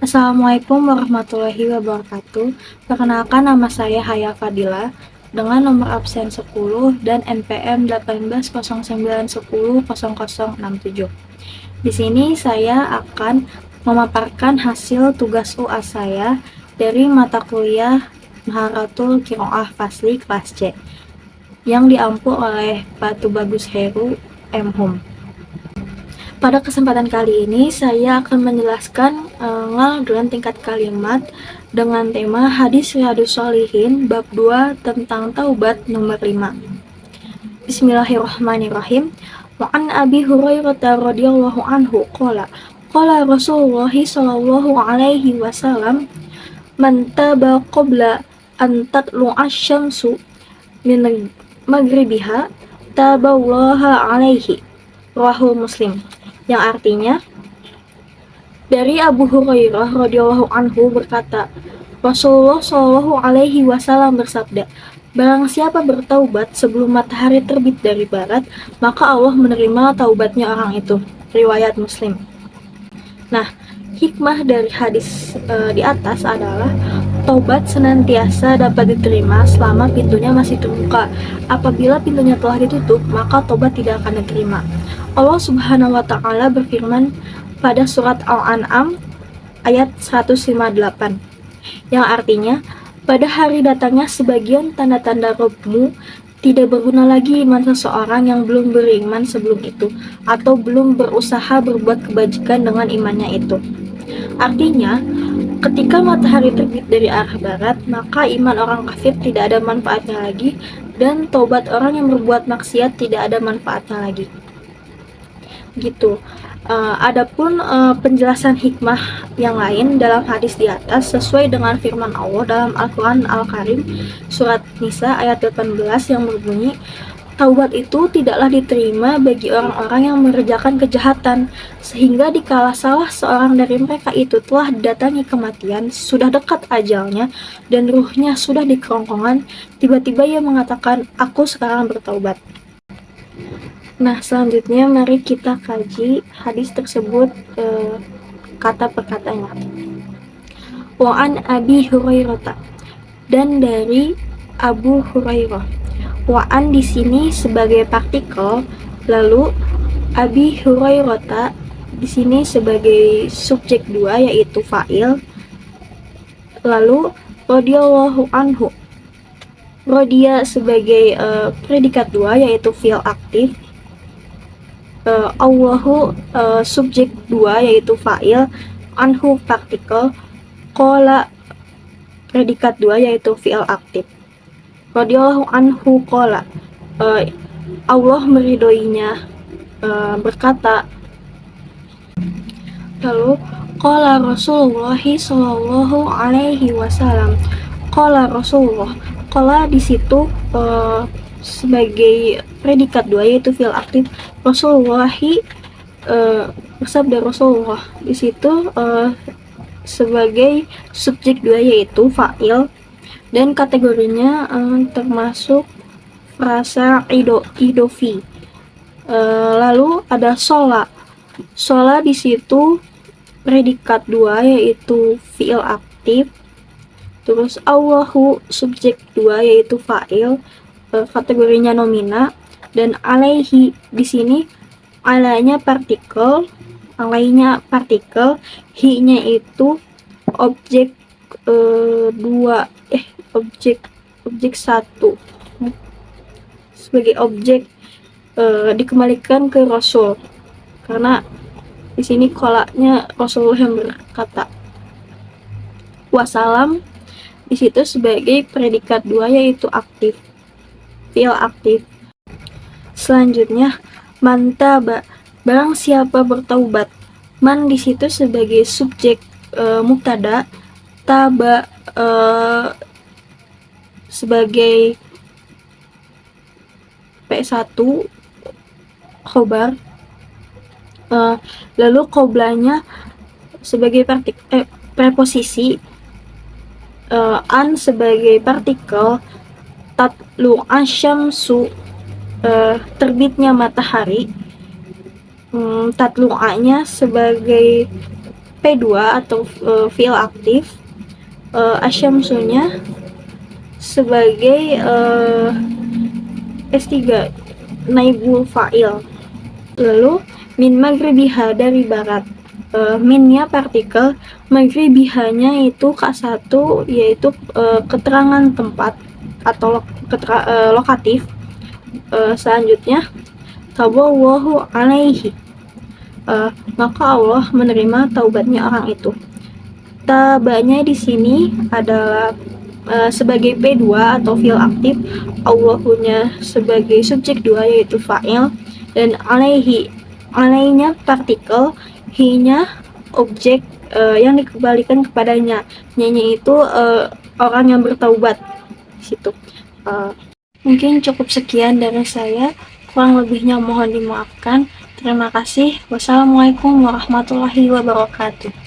Assalamualaikum warahmatullahi wabarakatuh. Perkenalkan, nama saya Haya Fadila dengan nomor absen 10 dan NPM 1809100067. Di sini saya akan memaparkan hasil tugas UAS saya dari mata kuliah Maharatul Qiraah Fasli kelas C yang diampu oleh Pak Tubagus Heru M.Hum. Pada kesempatan kali ini saya akan menjelaskan dengan tingkat kalimat dengan tema Hadis Riyadhus Shalihin bab 2 tentang taubat nomor 5. Bismillahirrahmanirrahim. Wa an Abi Hurairah radhiyallahu anhu qala Rasulullah sallallahu alaihi wasallam man taba qabla an tatlu'a asy-syamsu min maghribiha taballaha alaihi, rawahu Muslim. Yang artinya, dari Abu Hurairah radhiyallahu anhu berkata, Rasulullah shallallahu alaihi wasallam bersabda, barang siapa bertaubat sebelum matahari terbit dari barat, maka Allah menerima taubatnya orang itu. Riwayat Muslim. Nah, hikmah dari hadis di atas adalah taubat senantiasa dapat diterima selama pintunya masih terbuka. Apabila pintunya telah ditutup, maka taubat tidak akan diterima. Allah Subhanahu wa Ta'ala berfirman pada surat Al-An'am ayat 158, yang artinya, pada hari datangnya sebagian tanda-tanda Rabb-mu, tidak berguna lagi iman seseorang yang belum beriman sebelum itu, atau belum berusaha berbuat kebajikan dengan imannya itu. Artinya, ketika matahari terbit dari arah barat, maka iman orang kafir tidak ada manfaatnya lagi, dan taubat orang yang berbuat maksiat tidak ada manfaatnya lagi. Gitu. Adapun penjelasan hikmah yang lain dalam hadis di atas sesuai dengan firman Allah dalam Al-Quran Al-Karim surat Nisa ayat 18 yang berbunyi, taubat itu tidaklah diterima bagi orang-orang yang mengerjakan kejahatan, sehingga dikala salah seorang dari mereka itu telah datangi kematian, sudah dekat ajalnya, dan ruhnya sudah di kerongkongan, tiba-tiba ia mengatakan, aku sekarang bertaubat. Nah, selanjutnya mari kita kaji hadis tersebut kata per katanya. Wa an Abi Hurairah, dan dari Abu Hurairah. Wa'an di sini sebagai partikel, lalu Abi Hurairah di sini sebagai subjek 2 yaitu fa'il, lalu radhiyallahu anhu, radhiya sebagai predikat 2 yaitu fi'il aktif, Allahu subjek 2 yaitu fa'il, anhu partikel, qala predikat 2 yaitu fi'il aktif. Radhiyallahu anhu qala, Allah meridhoinya berkata. Lalu qala Rasulullah sallallahu alaihi wasallam, qala Rasulullah, qala di situ sebagai predikat 2 yaitu fi'il aktif, Rasulullah bersabda Rasulullah, di situ sebagai subjek 2 yaitu fa'il, dan kategorinya termasuk frasa idofi. Lalu ada shola di situ predikat 2 yaitu fi'il aktif, terus Allahu subjek 2 yaitu fa'il, kategorinya nomina, dan alaihi di sini alainya partikel, hi-nya itu objek objek 1 sebagai objek dikembalikan ke Rasul, karena di sini kolaknya Rasulullah yang berkata. Wasalam di situ sebagai predikat 2 yaitu aktif, fi'il aktif. Selanjutnya mantaba, barang siapa bertaubat. Man di situ sebagai subjek mubtada, taba sebagai P1 khobar, lalu qoblanya sebagai preposisi, an sebagai partikel, tatlu asyamsu terbitnya matahari, tatlu'anya sebagai P2 atau fiil aktif, asyamsunya sebagai S3 naibul fa'il. Lalu min maghribiha dari barat. Minnya partikel, maghribihanya itu K1 yaitu keterangan tempat atau lokatif. Selanjutnya taballahu alaihi, maka Allah menerima taubatnya orang itu. Tabanya di sini adalah sebagai P2 atau fiil aktif, Allahunya sebagai subjek 2 yaitu fa'il, dan alainya partikel, hi-nya objek yang dikembalikan kepadanya. Nya itu orang yang bertaubat situ. Mungkin cukup sekian dari saya, kurang lebihnya mohon dimaafkan. Terima kasih. Wassalamualaikum warahmatullahi wabarakatuh.